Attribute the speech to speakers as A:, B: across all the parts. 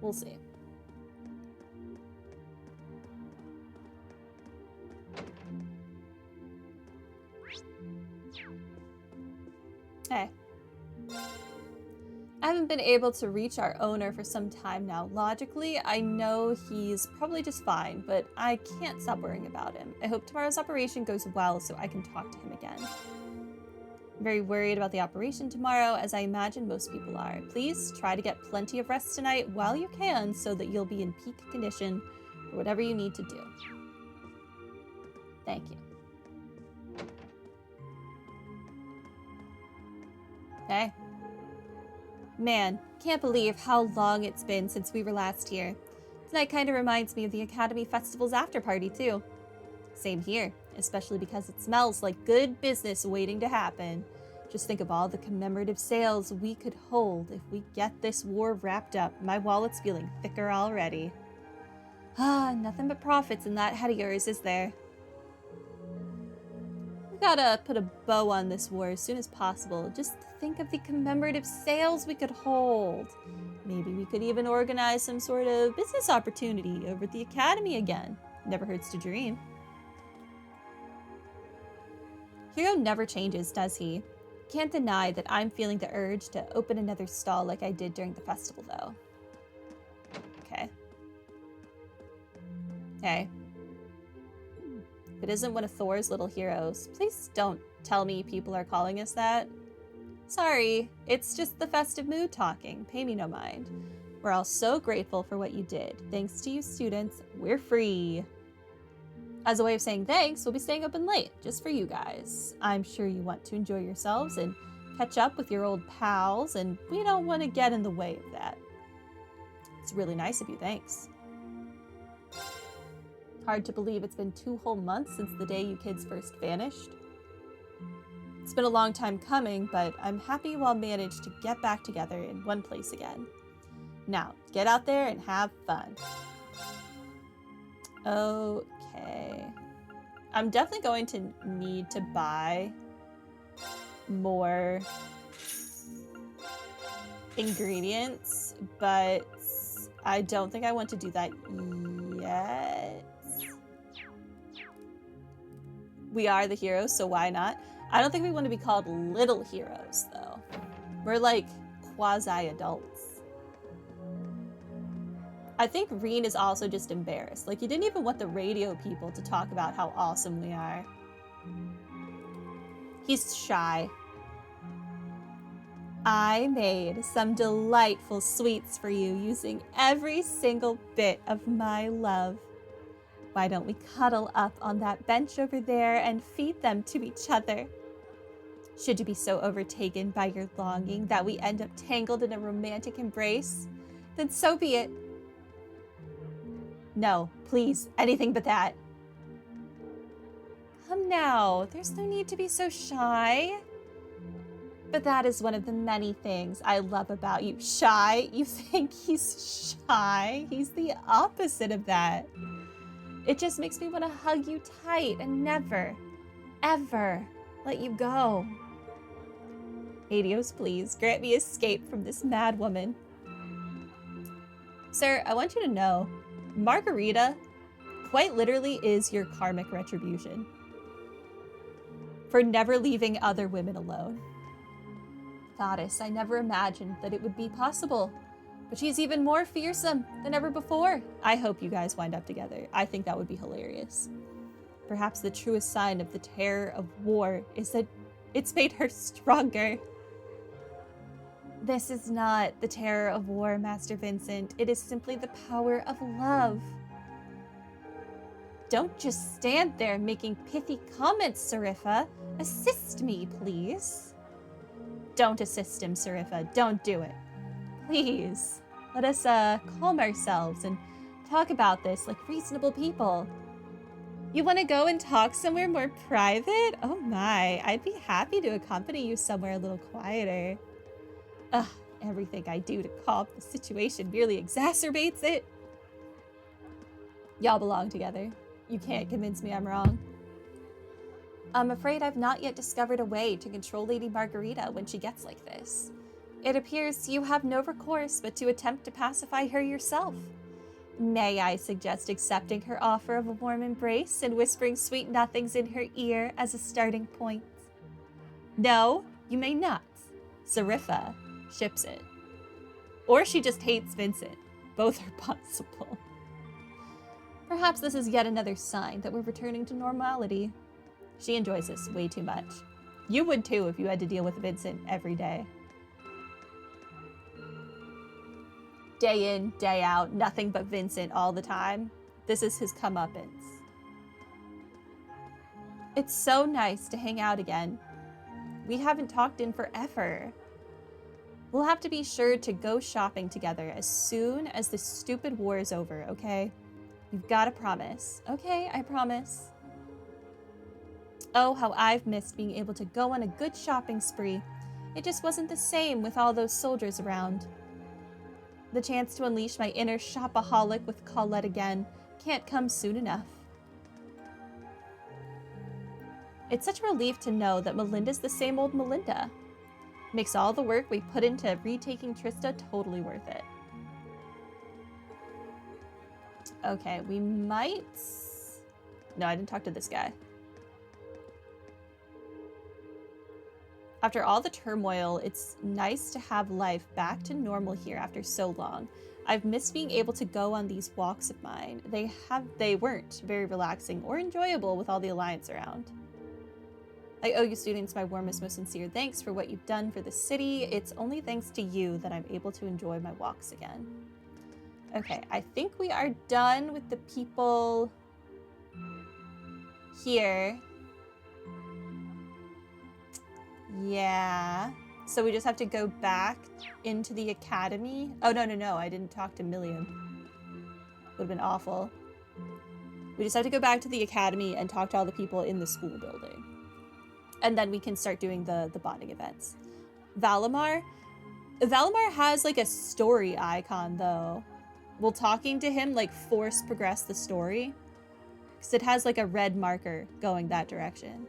A: We'll see. Hey. I haven't been able to reach our owner for some time now. Logically, I know he's probably just fine, but I can't stop worrying about him. I hope tomorrow's operation goes well so I can talk to him again. I'm very worried about the operation tomorrow, as I imagine most people are. Please try to get plenty of rest tonight while you can so that you'll be in peak condition for whatever you need to do. Thank you. Okay. Man, can't believe how long it's been since we were last here. Tonight kind of reminds me of the Academy Festival's after party, too. Same here, especially because it smells like good business waiting to happen. Just think of all the commemorative sales we could hold if we get this war wrapped up. My wallet's feeling thicker already. Ah, nothing but profits in that head of yours, is there? We gotta put a bow on this war as soon as possible. Just think of the commemorative sales we could hold. Maybe we could even organize some sort of business opportunity over at the Academy again. Never hurts to dream. Hero never changes, does he? Can't deny that I'm feeling the urge to open another stall like I did during the festival, though. Okay. Hey. If it isn't one of Thor's little heroes, please don't tell me people are calling us that. Sorry, it's just the festive mood talking. Pay me no mind. We're all so grateful for what you did. Thanks to you students, we're free. As a way of saying thanks, we'll be staying open late, just for you guys. I'm sure you want to enjoy yourselves and catch up with your old pals, and we don't want to get in the way of that. It's really nice of you, thanks. Hard to believe it's been 2 whole months since the day you kids first vanished. It's been a long time coming, but I'm happy you all managed to get back together in one place again. Now, get out there and have fun. Okay. I'm definitely going to need to buy more ingredients, but I don't think I want to do that yet. We are the heroes, so why not? I don't think we want to be called little heroes, though. We're like quasi-adults. I think Reen is also just embarrassed. Like, he didn't even want the radio people to talk about how awesome we are. He's shy. I made some delightful sweets for you using every single bit of my love. Why don't we cuddle up on that bench over there and feed them to each other? Should you be so overtaken by your longing that we end up tangled in a romantic embrace, then so be it. No, please, anything but that. Come now, there's no need to be so shy. But that is one of the many things I love about you. Shy? You think he's shy? He's the opposite of that. It just makes me want to hug you tight and never, ever let you go. Adios, please. Grant me escape from this mad woman. Sir, I want you to know, Margarita quite literally is your karmic retribution for never leaving other women alone. Goddess, I never imagined that it would be possible. But she's even more fearsome than ever before. I hope you guys wind up together. I think that would be hilarious. Perhaps the truest sign of the terror of war is that it's made her stronger. This is not the terror of war, Master Vincent. It is simply the power of love. Don't just stand there making pithy comments, Serifa. Assist me, please. Don't assist him, Serifa. Don't do it. Please, let us calm ourselves and talk about this like reasonable people. You want to go and talk somewhere more private? Oh my, I'd be happy to accompany you somewhere a little quieter. Ugh, everything I do to calm the situation merely exacerbates it. Y'all belong together. You can't convince me I'm wrong. I'm afraid I've not yet discovered a way to control Lady Margarita when she gets like this. It appears you have no recourse but to attempt to pacify her yourself. May I suggest accepting her offer of a warm embrace and whispering sweet nothings in her ear as a starting point? No, you may not. Serifa ships it. Or she just hates Vincent. Both are possible. Perhaps this is yet another sign that we're returning to normality. She enjoys this way too much. You would too if you had to deal with Vincent every day. Day in, day out, nothing but Vincent all the time. This is his comeuppance. It's so nice to hang out again. We haven't talked in forever. We'll have to be sure to go shopping together as soon as this stupid war is over, okay? You've got to promise. Okay, I promise. Oh, how I've missed being able to go on a good shopping spree. It just wasn't the same with all those soldiers around. The chance to unleash my inner shopaholic with Colette again can't come soon enough. It's such a relief to know that Melinda's the same old Melinda. Makes all the work we put into retaking Trista totally worth it. Okay, we might... No, I didn't talk to this guy. After all the turmoil, it's nice to have life back to normal here after so long. I've missed being able to go on these walks of mine. They weren't very relaxing or enjoyable with all the Alliance around. I owe you students my warmest, most sincere thanks for what you've done for the city. It's only thanks to you that I'm able to enjoy my walks again. Okay, I think we are done with the people here. Yeah. So we just have to go back into the academy. Oh, no. I didn't talk to Milliam. Would have been awful. We just have to go back to the academy and talk to all the people in the school building. And then we can start doing the bonding events. Valimar? Valimar has like a story icon though. Will talking to him like force progress the story? Because it has like a red marker going that direction.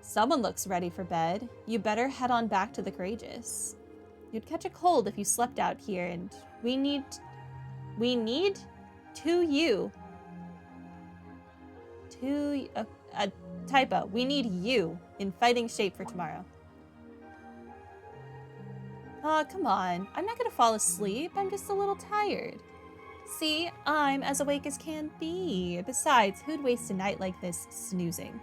A: Someone looks ready for bed. You better head on back to the Courageous. You'd catch a cold if you slept out here, and we need you. A typo. We need you in fighting shape for tomorrow. Aw, come on. I'm not gonna fall asleep. I'm just a little tired. See, I'm as awake as can be. Besides, who'd waste a night like this snoozing?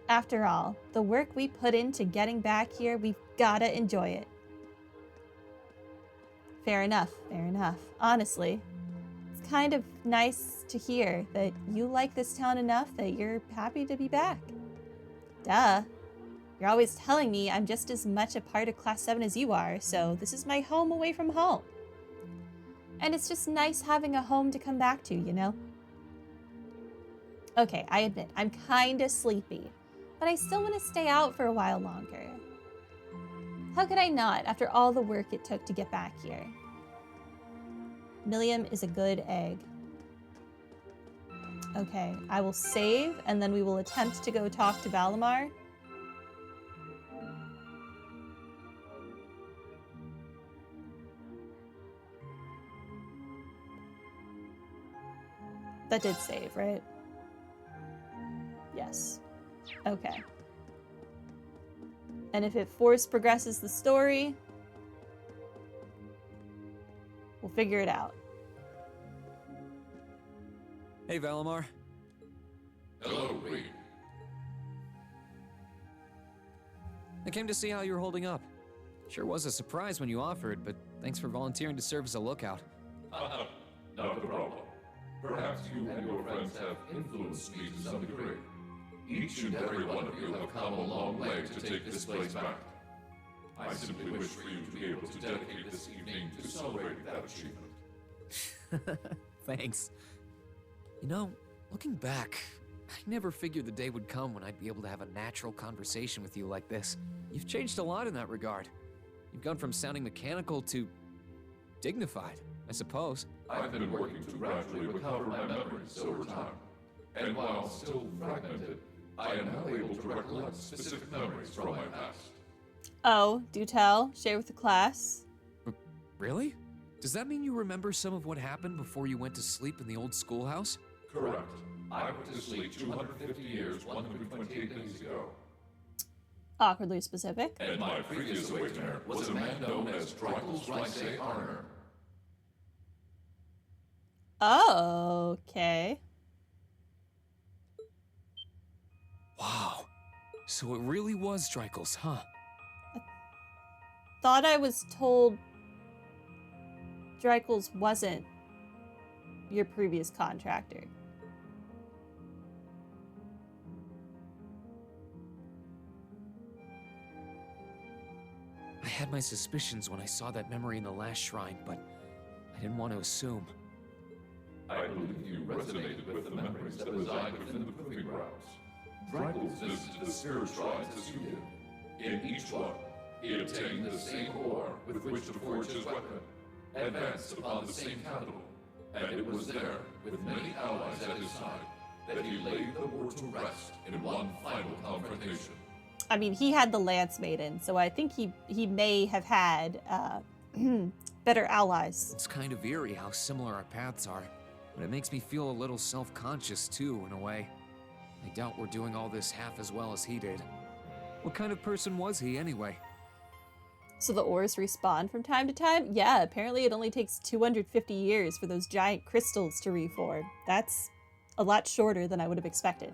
A: After all, the work we put into getting back here, we've gotta enjoy it. Fair enough, fair enough. Honestly, it's kind of nice to hear that you like this town enough that you're happy to be back. Duh. You're always telling me I'm just as much a part of Class 7 as you are, so this is my home away from home. And it's just nice having a home to come back to, you know? Okay, I admit, I'm kinda sleepy, but I still want to stay out for a while longer. How could I not, after all the work it took to get back here? Milliam is a good egg. Okay, I will save, and then we will attempt to go talk to Valimar. That did save, right? Yes. Okay. And if it force progresses the story, we'll figure it out.
B: Hey, Valimar.
C: Hello, Reed.
B: I came to see how you're holding up. Sure was a surprise when you offered, but thanks for volunteering to serve as a lookout.
C: Not a problem. Perhaps you and your friends have influenced me to some degree. Each and every one of you have come a long way to take this place back. I simply wish for you to be able to dedicate this evening to celebrate that achievement.
B: Thanks. You know, looking back, I never figured the day would come when I'd be able to have a natural conversation with you like this. You've changed a lot in that regard. You've gone from sounding mechanical to dignified, I suppose.
C: I've been working to gradually recover my memories over time. And while still fragmented, I am now able to recollect specific memories from my past.
A: Oh, do tell. Share with the class.
B: Really? Does that mean you remember some of what happened before you went to sleep in the old schoolhouse?
C: Correct. I went to sleep 250 years, 128 days ago.
A: Awkwardly specific.
C: And my previous awakener was a man known as Drykel's Rysay Arner.
A: Oh, okay.
B: Wow. So it really was Drykel's, huh?
A: Thought I was told Drykel's wasn't your previous contractor.
B: I had my suspicions when I saw that memory in the last shrine, but I didn't want to assume.
C: I believe you resonated with the memories that reside within the proving grounds. Drykel's visited the spirit shrines as you did. In each one, he obtained the same ore with which to forge his weapon, advanced upon the same capital, and it was there, with many allies at his side, that he laid the war to rest in one final confrontation.
A: I mean, he had the Lance Maiden, so I think he may have had better allies.
B: It's kind of eerie how similar our paths are, but it makes me feel a little self-conscious too, in a way. I doubt we're doing all this half as well as he did. What kind of person was he, anyway?
A: So the ores respawn from time to time? Yeah, apparently it only takes 250 years for those giant crystals to reform. That's a lot shorter than I would have expected.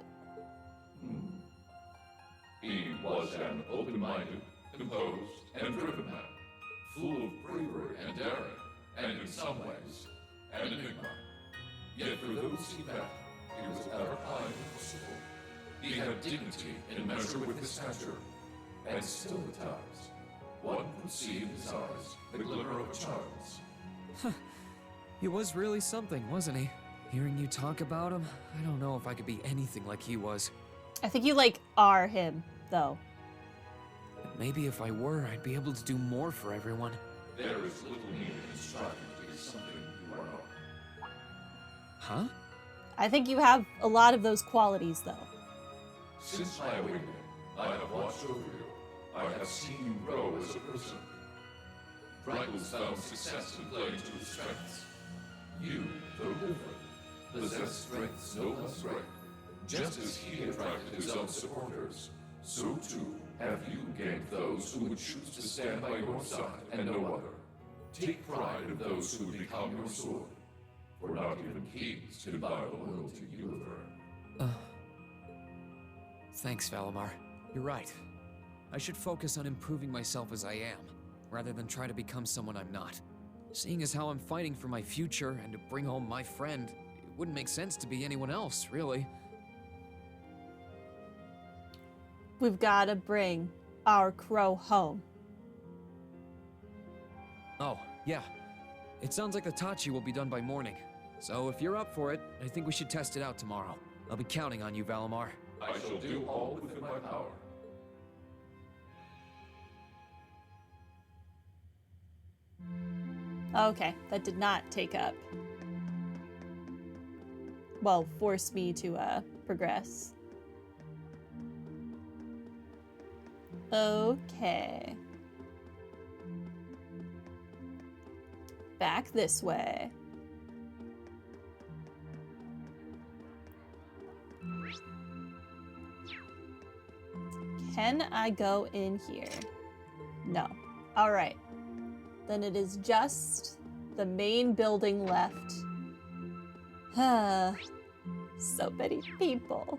C: He was an open-minded, composed, and driven man, full of bravery and daring, and in some ways, an enigma. Yet for those he met, he was ever kind and merciful. He had dignity in measure with his stature, and still at times, one could see in his eyes the glimmer of a child's.
B: He was really something, wasn't he? Hearing you talk about him, I don't know if I could be anything like he was.
A: I think you, are him, though.
B: But maybe if I were, I'd be able to do more for everyone.
C: There is little need in striving to be something you are not.
B: Huh?
A: I think you have a lot of those qualities, though.
C: Since my awakening, I have watched over you. I have seen you grow as a person. Drykel's found success in playing to his strengths. You, though different, possess strengths no less great. Just as he attracted his own supporters, so too have you gained those who would choose to stand by your side and no other. Take pride in those who would become your sword, for not even kings can buy the loyalty you have earned.
B: Thanks, Valimar. You're right. I should focus on improving myself as I am, rather than try to become someone I'm not. Seeing as how I'm fighting for my future and to bring home my friend, it wouldn't make sense to be anyone else, really.
A: We've got to bring our crow home.
B: Oh, yeah. It sounds like the Tachi will be done by morning. So if you're up for it, I think we should test it out tomorrow. I'll be counting on you, Valimar.
C: I shall do all within my power.
A: Okay, that did not take up. Well, force me to progress. Okay. Back this way. Can I go in here? No. All right. Then it is just the main building left. So many people.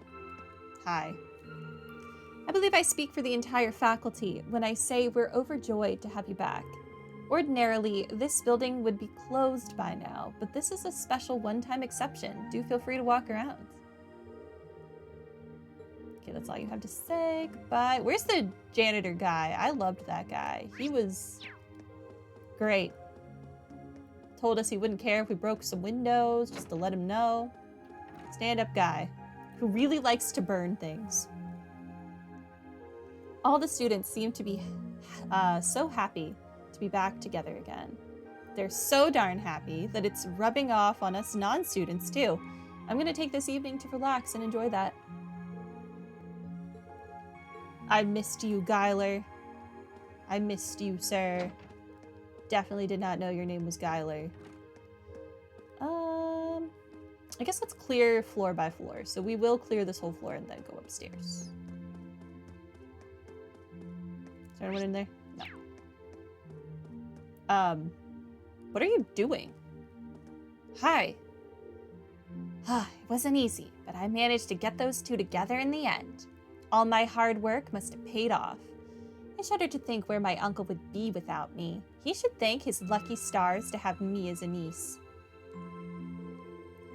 A: Hi. I believe I speak for the entire faculty when I say we're overjoyed to have you back. Ordinarily, this building would be closed by now, but this is a special one-time exception. Do feel free to walk around. Okay, that's all you have to say. Goodbye. Where's the janitor guy? I loved that guy. He was great. Told us he wouldn't care if we broke some windows, just to let him know. Stand-up guy who really likes to burn things. All the students seem to be so happy to be back together again. They're so darn happy that it's rubbing off on us non-students too. I'm gonna take this evening to relax and enjoy that. I missed you, Gyler. I missed you, sir. Definitely did not know your name was Gyler. I guess let's clear floor by floor. So we will clear this whole floor and then go upstairs. Is there anyone in there? No. What are you doing? Hi. It wasn't easy, but I managed to get those two together in the end. All my hard work must have paid off. I shudder to think where my uncle would be without me. He should thank his lucky stars to have me as a niece.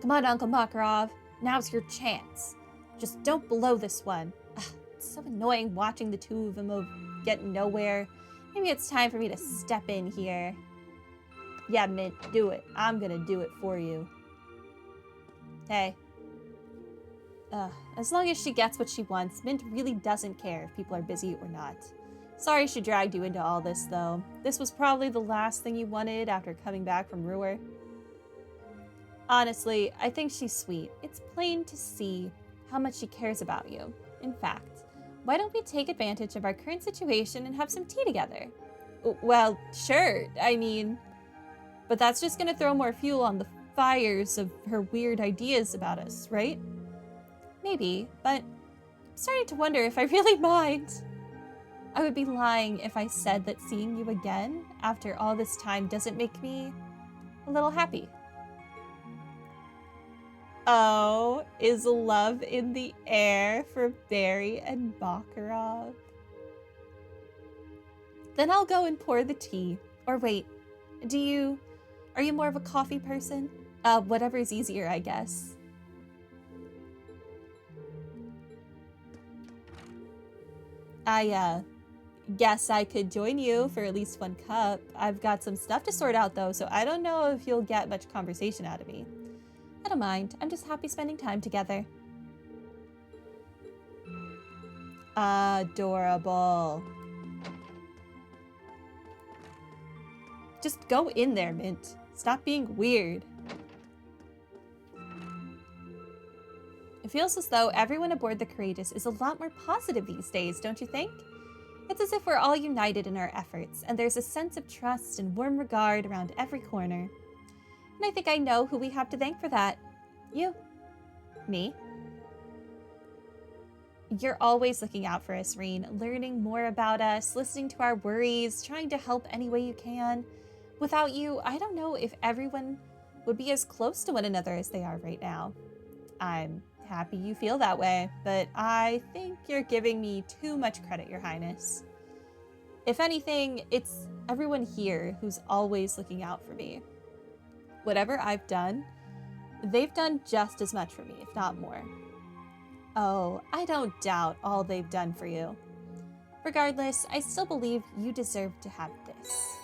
A: Come on, Uncle Makarov. Now's your chance. Just don't blow this one. It's so annoying watching the two of them get nowhere. Maybe it's time for me to step in here. Yeah, Mint, do it. I'm gonna do it for you. Hey. As long as she gets what she wants, Mint really doesn't care if people are busy or not. Sorry she dragged you into all this, though. This was probably the last thing you wanted after coming back from Ruhr. Honestly, I think she's sweet. It's plain to see how much she cares about you. In fact, why don't we take advantage of our current situation and have some tea together? Well, sure, I mean... But that's just gonna throw more fuel on the fires of her weird ideas about us, right? Maybe, but I'm starting to wonder if I really mind. I would be lying if I said that seeing you again after all this time doesn't make me a little happy. Oh, is love in the air for Barry and Makarov? Then I'll go and pour the tea. Or wait, are you more of a coffee person? Whatever's easier, I guess. I guess I could join you for at least one cup. I've got some stuff to sort out though, so I don't know if you'll get much conversation out of me. I don't mind. I'm just happy spending time together. Adorable. Just go in there, Mint. Stop being weird. It feels as though everyone aboard the Courageous is a lot more positive these days, don't you think? It's as if we're all united in our efforts, and there's a sense of trust and warm regard around every corner. And I think I know who we have to thank for that. You. Me. You're always looking out for us, Reen, learning more about us, listening to our worries, trying to help any way you can. Without you, I don't know if everyone would be as close to one another as they are right now. I'm happy you feel that way, but I think you're giving me too much credit, Your Highness. If anything, it's everyone here who's always looking out for me. Whatever I've done, they've done just as much for me, if not more. Oh, I don't doubt all they've done for you. Regardless, I still believe you deserve to have this.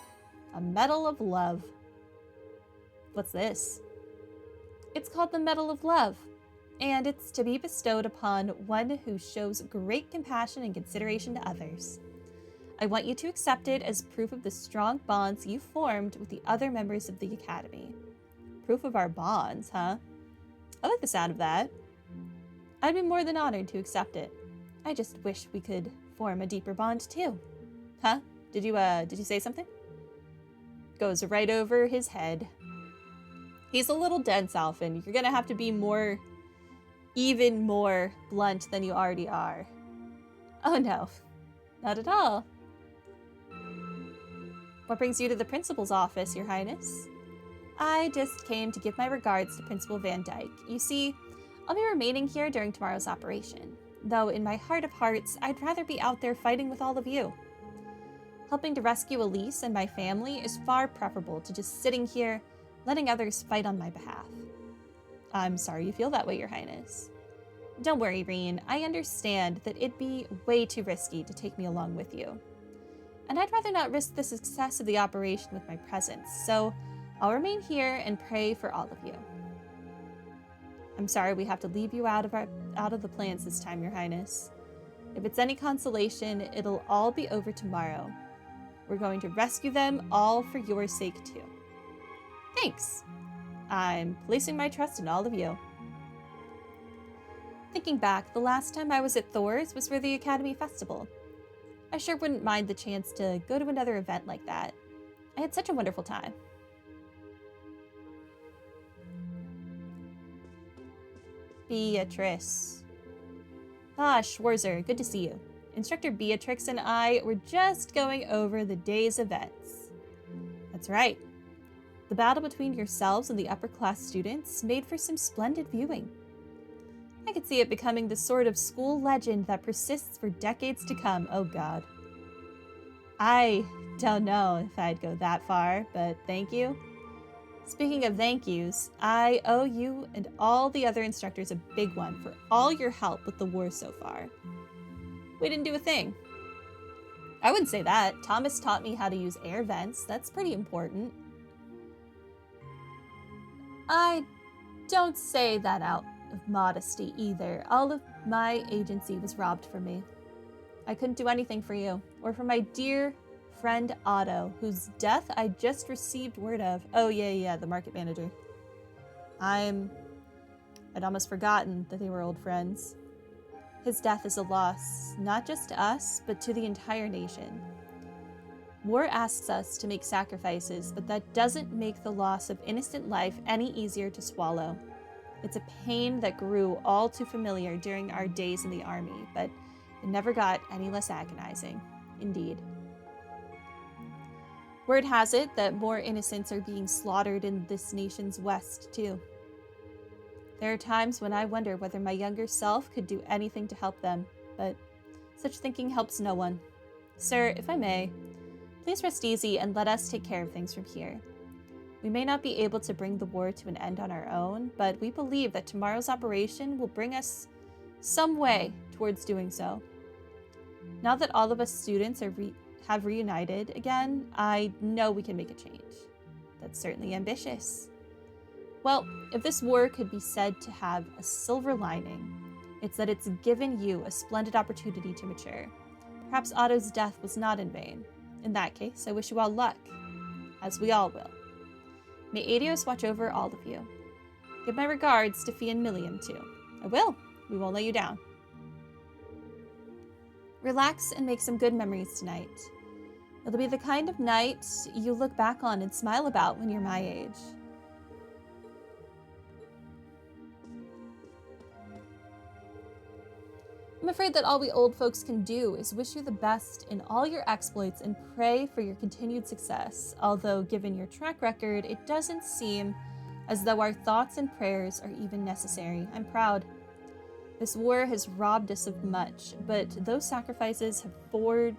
A: A Medal of Love. What's this? It's called the Medal of Love, and it's to be bestowed upon one who shows great compassion and consideration to others. I want you to accept it as proof of the strong bonds you formed with the other members of the Academy. Proof of our bonds, huh? I like the sound of that. I'd be more than honored to accept it. I just wish we could form a deeper bond too. Huh? Did you say something? Goes right over his head. He's a little dense, Alphen. You're gonna have to be even more blunt than you already are. Oh no, not at all. What brings you to the principal's office, Your Highness? I just came to give my regards to Principal Van Dyke. You see, I'll be remaining here during tomorrow's operation, though in my heart of hearts, I'd rather be out there fighting with all of you. Helping to rescue Elise and my family is far preferable to just sitting here, letting others fight on my behalf. I'm sorry you feel that way, Your Highness. Don't worry, Reen. I understand that it'd be way too risky to take me along with you. And I'd rather not risk the success of the operation with my presence, so I'll remain here and pray for all of you. I'm sorry we have to leave you out of the plans this time, Your Highness. If it's any consolation, it'll all be over tomorrow. We're going to rescue them all for your sake, too. Thanks. I'm placing my trust in all of you. Thinking back, the last time I was at Thor's was for the Academy Festival. I sure wouldn't mind the chance to go to another event like that. I had such a wonderful time. Beatrice. Ah, Schwarzer, good to see you. Instructor Beatrix and I were just going over the day's events. That's right. The battle between yourselves and the upper class students made for some splendid viewing. I could see it becoming the sort of school legend that persists for decades to come, oh god. I don't know if I'd go that far, but thank you. Speaking of thank yous, I owe you and all the other instructors a big one for all your help with the war so far. We didn't do a thing. I wouldn't say that. Thomas taught me how to use air vents. That's pretty important. I don't say that out of modesty either. All of my agency was robbed from me. I couldn't do anything for you, or for my dear friend Otto, whose death I just received word of. Oh yeah, the market manager. I'd almost forgotten that they were old friends. His death is a loss, not just to us, but to the entire nation. War asks us to make sacrifices, but that doesn't make the loss of innocent life any easier to swallow. It's a pain that grew all too familiar during our days in the army, but it never got any less agonizing. Indeed. Word has it that more innocents are being slaughtered in this nation's west, too. There are times when I wonder whether my younger self could do anything to help them, but such thinking helps no one. Sir, if I may, please rest easy and let us take care of things from here. We may not be able to bring the war to an end on our own, but we believe that tomorrow's operation will bring us some way towards doing so. Now that all of us students have reunited again, I know we can make a change. That's certainly ambitious. Well, if this war could be said to have a silver lining, it's that it's given you a splendid opportunity to mature. Perhaps Otto's death was not in vain. In that case, I wish you all luck, as we all will. May Adios watch over all of you. Give my regards to Fee and Milliam, too. I will. We won't let you down. Relax and make some good memories tonight. It'll be the kind of night you look back on and smile about when you're my age. I'm afraid that all we old folks can do is wish you the best in all your exploits and pray for your continued success, although given your track record, it doesn't seem as though our thoughts and prayers are even necessary. I'm proud. This war has robbed us of much, but those sacrifices have forged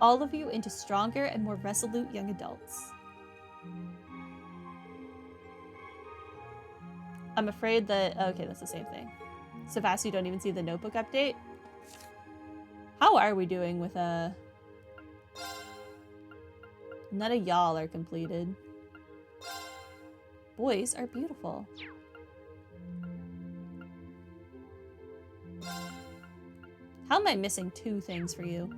A: all of you into stronger and more resolute young adults. I'm afraid that... Okay, that's the same thing. So fast you don't even see the notebook update. How are we doing with none of y'all are completed. Boys are beautiful. How am I missing 2 things for you?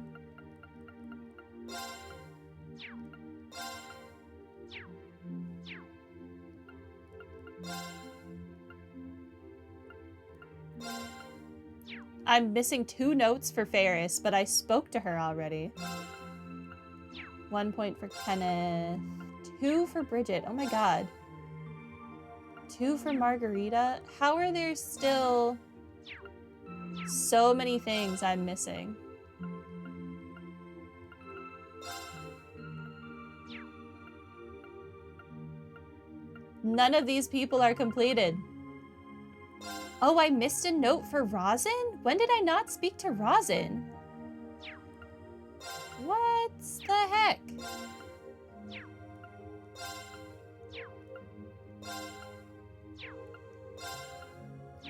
A: I'm missing 2 notes for Ferris, but I spoke to her already. 1 point for Kenneth. 2 for Bridget. Oh my god. 2 for Margarita. How are there still so many things I'm missing? None of these people are completed. Oh, I missed a note for Rosin? When did I not speak to Rosin? What the heck?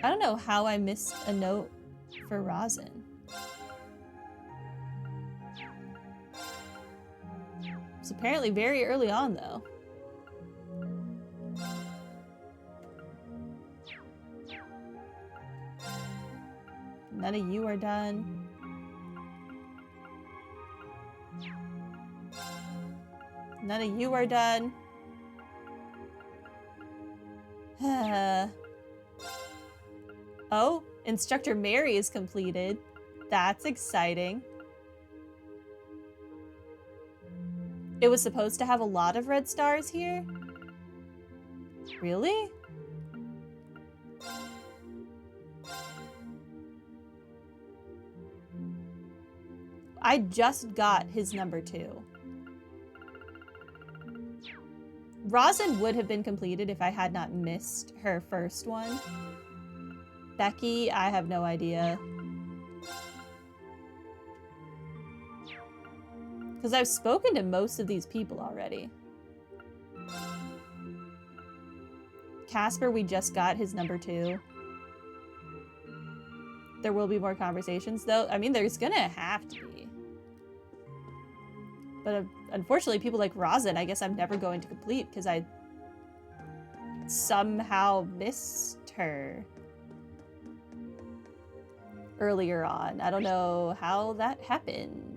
A: I don't know how I missed a note for Rosin. It's apparently very early on, though. None of you are done. None of you are done. Oh, Instructor Mary is completed. That's exciting. It was supposed to have a lot of red stars here? Really? I just got his number 2. Rosin would have been completed if I had not missed her first one. Becky, I have no idea. Because I've spoken to most of these people already. Casper, we just got his number 2. There will be more conversations, though. I mean, there's gonna have to be. But unfortunately, people like Rosin, I guess I'm never going to complete because I somehow missed her earlier on. I don't know how that happened.